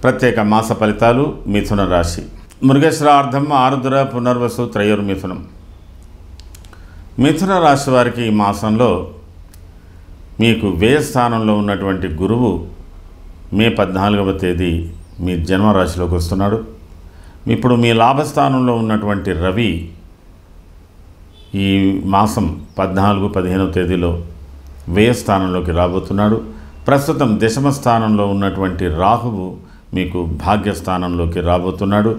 ప్రత్యేక మాస ఫలితాలు. మిథున రాశి. మృగశ్రార్థం, ఆరుద్ర, పునర్వసు, త్రయోర్మిథునం. మిథున రాశి వారికి ఈ మాసంలో మీకు వ్యయ స్థానంలో ఉన్నటువంటి గురువు మే 14వ తేదీ మీ జన్మరాశిలోకి వస్తున్నాడు. ఇప్పుడు మీ లాభస్థానంలో ఉన్నటువంటి రవి ఈ మాసం 14, 15వ తేదీలో వ్యయ స్థానంలోకి రాబోతున్నాడు. ప్రస్తుతం దశమ స్థానంలో ఉన్నటువంటి రాహువు మీకు భాగ్యస్థానంలోకి రాబోతున్నాడు.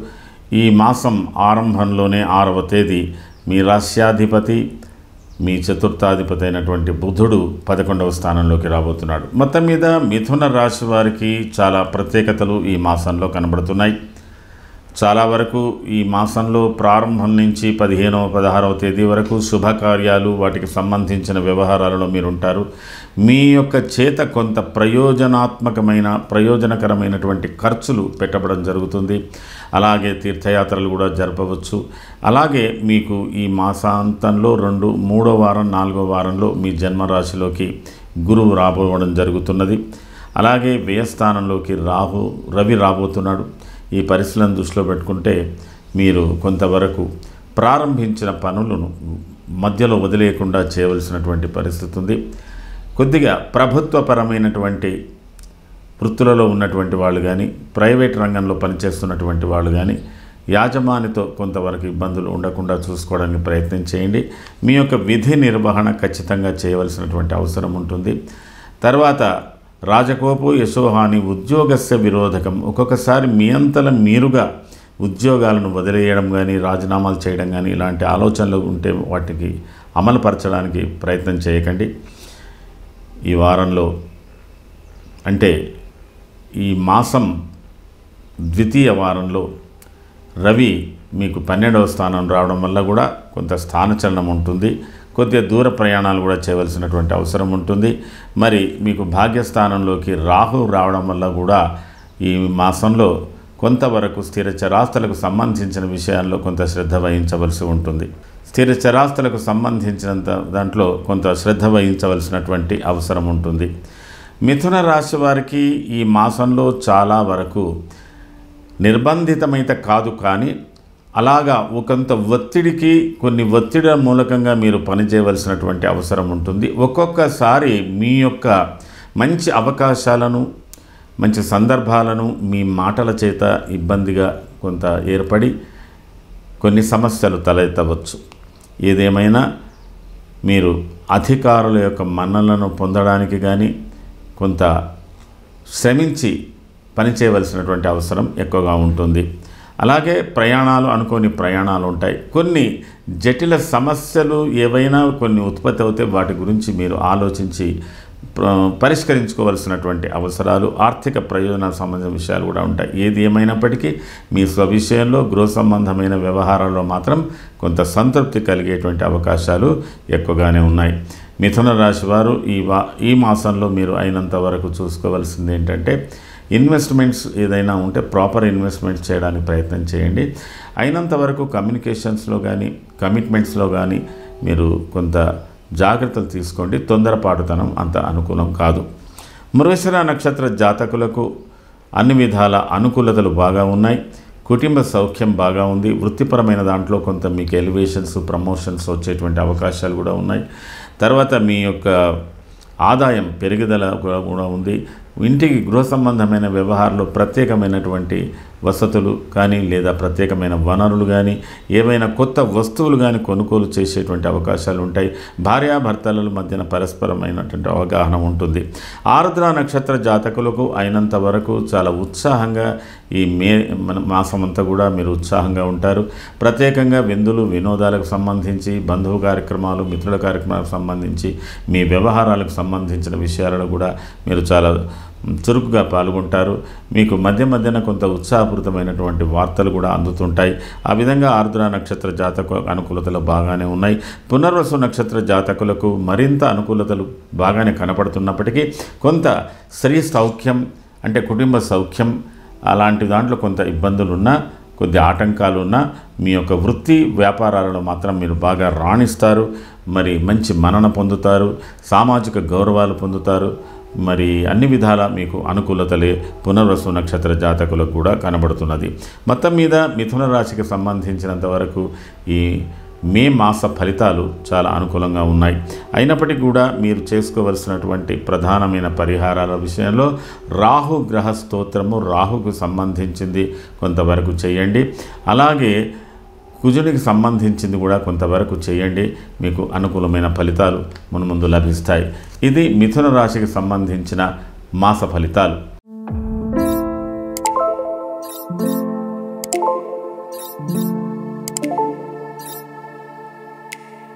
ఈ మాసం ఆరంభంలోనే 6వ తేదీ మీ రాశ్యాధిపతి, మీ చతుర్థాధిపతి అయినటువంటి బుధుడు 11వ స్థానంలోకి రాబోతున్నాడు. మొత్తం మీద మిథున రాశి వారికి చాలా ప్రత్యేకతలు ఈ మాసంలో కనబడుతున్నాయి. చాలా వరకు ఈ మాసంలో ప్రారంభం నుంచి 15వ, 16వ తేదీ వరకు శుభకార్యాలు, వాటికి సంబంధించిన వ్యవహారాలలో మీరు ఉంటారు. మీ యొక్క చేత కొంత ప్రయోజనకరమైనటువంటి ఖర్చులు పెట్టబడం జరుగుతుంది. అలాగే తీర్థయాత్రలు కూడా జరపవచ్చు. అలాగే మీకు ఈ మాసాంతంలో 2, 3వ వారం, 4వ వారంలో మీ జన్మరాశిలోకి గురువు రాబోవడం జరుగుతున్నది. అలాగే వ్యయస్థానంలోకి రవి రాబోతున్నాడు. ఈ పరిస్థితులను దృష్టిలో పెట్టుకుంటే మీరు కొంతవరకు ప్రారంభించిన పనులను మధ్యలో వదిలేయకుండా చేయవలసినటువంటి పరిస్థితి ఉంది. కొద్దిగా ప్రభుత్వపరమైనటువంటి వృత్తులలో ఉన్నటువంటి వాళ్ళు కానీ, ప్రైవేట్ రంగంలో పనిచేస్తున్నటువంటి వాళ్ళు కానీ యాజమానితో కొంతవరకు ఇబ్బందులు ఉండకుండా చూసుకోవడానికి ప్రయత్నం చేయండి. మీ యొక్క విధి నిర్వహణ ఖచ్చితంగా చేయవలసినటువంటి అవసరం ఉంటుంది. తర్వాత రాజకోపో యశోహాని ఉద్యోగస్య విరోధకం. ఒక్కొక్కసారి మీ అంతల మీరుగా ఉద్యోగాలను వదిలేయడం కానీ, రాజీనామాలు చేయడం కానీ ఇలాంటి ఆలోచనలు ఉంటే వాటికి అమలుపరచడానికి ప్రయత్నం చేయకండి. ఈ వారంలో అంటే ఈ మాసం ద్వితీయ వారంలో రవి మీకు 12వ స్థానం రావడం వల్ల కూడా కొంత స్థానచలనం ఉంటుంది. కొద్దిగా దూర ప్రయాణాలు కూడా చేయవలసినటువంటి అవసరం ఉంటుంది. మరి మీకు భాగ్యస్థానంలోకి రాహు రావడం వల్ల కూడా ఈ మాసంలో కొంతవరకు స్థిర చరాస్తులకు సంబంధించిన విషయాల్లో కొంత శ్రద్ధ వహించవలసి ఉంటుంది. స్థిర చరాస్తులకు సంబంధించినంత దాంట్లో కొంత శ్రద్ధ వహించవలసినటువంటి అవసరం ఉంటుంది. మిథున రాశి వారికి ఈ మాసంలో చాలా వరకు నిర్బంధితమైతే కాదు, కానీ అలాగా ఒకంత కొన్ని ఒత్తిడి మూలకంగా మీరు పనిచేయవలసినటువంటి అవసరం ఉంటుంది. ఒక్కొక్కసారి మీ యొక్క మంచి అవకాశాలను, మంచి సందర్భాలను మీ మాటల చేత ఇబ్బందిగా కొంత ఏర్పడి కొన్ని సమస్యలు తలెత్తవచ్చు. ఏదేమైనా మీరు అధికారుల యొక్క మన్ననలను పొందడానికి కానీ కొంత శ్రమించి పనిచేయవలసినటువంటి అవసరం ఎక్కువగా ఉంటుంది. అలాగే అనుకోని ప్రయాణాలు ఉంటాయి. కొన్ని జటిల సమస్యలు ఏవైనా కొన్ని ఉత్పత్తి అవుతే వాటి గురించి మీరు ఆలోచించి పరిష్కరించుకోవలసినటువంటి అవసరాలు, ఆర్థిక ప్రయోజనాలకు సంబంధించిన విషయాలు కూడా ఉంటాయి. ఏది ఏమైనప్పటికీ మీ స్వవిషయంలో, గృహ సంబంధమైన వ్యవహారాల్లో మాత్రం కొంత సంతృప్తి కలిగేటువంటి అవకాశాలు ఎక్కువగానే ఉన్నాయి. మిథున రాశి వారు ఈ మాసంలో మీరు అయినంత వరకు చూసుకోవాల్సింది ఏంటంటే, ఇన్వెస్ట్మెంట్స్ ఏదైనా ఉంటే ప్రాపర్ ఇన్వెస్ట్మెంట్స్ చేయడానికి ప్రయత్నం చేయండి. అయినంత వరకు కమ్యూనికేషన్స్లో కానీ, కమిట్మెంట్స్లో కానీ మీరు కొంత జాగ్రత్తలు తీసుకోండి. తొందరపాటుతనం అంత అనుకూలం కాదు. మృగశిర నక్షత్ర జాతకులకు అన్ని విధాల అనుకూలతలు బాగా ఉన్నాయి. కుటుంబ సౌఖ్యం బాగా ఉంది. వృత్తిపరమైన దాంట్లో కొంత మీకు ఎలివేషన్స్, ప్రమోషన్స్ వచ్చేటువంటి అవకాశాలు కూడా ఉన్నాయి. తర్వాత మీ యొక్క ఆదాయం పెరుగుదల కూడా ఉంది. ఇంటికి గృహ సంబంధమైన వ్యవహారాలు ప్రత్యేకమైనటువంటి వసతులు కానీ, లేదా ప్రత్యేకమైన వనరులు కానీ, ఏవైనా కొత్త వస్తువులు కానీ కొనుగోలు చేసేటువంటి అవకాశాలు ఉంటాయి. భార్యాభర్తల మధ్యన పరస్పరమైనటువంటి అవగాహన ఉంటుంది. ఆరుద్ర నక్షత్ర జాతకులకు అయినంత వరకు చాలా ఉత్సాహంగా ఈ మాసం అంతా కూడా మీరు ఉత్సాహంగా ఉంటారు. ప్రత్యేకంగా విందులు, వినోదాలకు సంబంధించి, బంధువు కార్యక్రమాలు, మిత్రుల కార్యక్రమాలకు సంబంధించి, మీ వ్యవహారాలకు సంబంధించిన విషయాలలో కూడా మీరు చాలా చురుకుగా పాల్గొంటారు. మీకు మధ్యన కొంత ఉత్సాహపూరితమైనటువంటి వార్తలు కూడా అందుతుంటాయి. ఆ విధంగా ఆరుద్ర నక్షత్ర జాతకు అనుకూలతలు బాగానే ఉన్నాయి. పునర్వసు నక్షత్ర జాతకులకు మరింత అనుకూలతలు బాగానే కనపడుతున్నప్పటికీ కొంత స్త్రీ సౌఖ్యం అంటే కుటుంబ సౌఖ్యం అలాంటి దాంట్లో కొంత ఇబ్బందులున్నా కొద్ది ఆటంకాలు ఉన్నా మీ యొక్క వృత్తి వ్యాపారాలలో మాత్రం మీరు బాగా రాణిస్తారు. మరి మంచి మన్నన పొందుతారు, సామాజిక గౌరవాలు పొందుతారు. మరి అన్ని విధాల మీకు అనుకూలతలే పునర్వసు నక్షత్ర జాతకులకు కూడా కనబడుతున్నది. మొత్తం మీద మిథున రాశికి సంబంధించినంత వరకు ఈ మే మాస ఫలితాలు చాలా అనుకూలంగా ఉన్నాయి. అయినప్పటికీ కూడా మీరు చేసుకోవలసినటువంటి ప్రధానమైన పరిహారాల విషయంలో రాహు గ్రహ స్తోత్రము, రాహుకు సంబంధించింది కొంతవరకు చేయండి. అలాగే కుజునికి సంబంధించింది కూడా కొంతవరకు చేయండి. మీకు అనుకూలమైన ఫలితాలు మున్ముందు లభిస్తాయి. ఇది మిథున రాశికి సంబంధించిన మాస ఫలితాలు.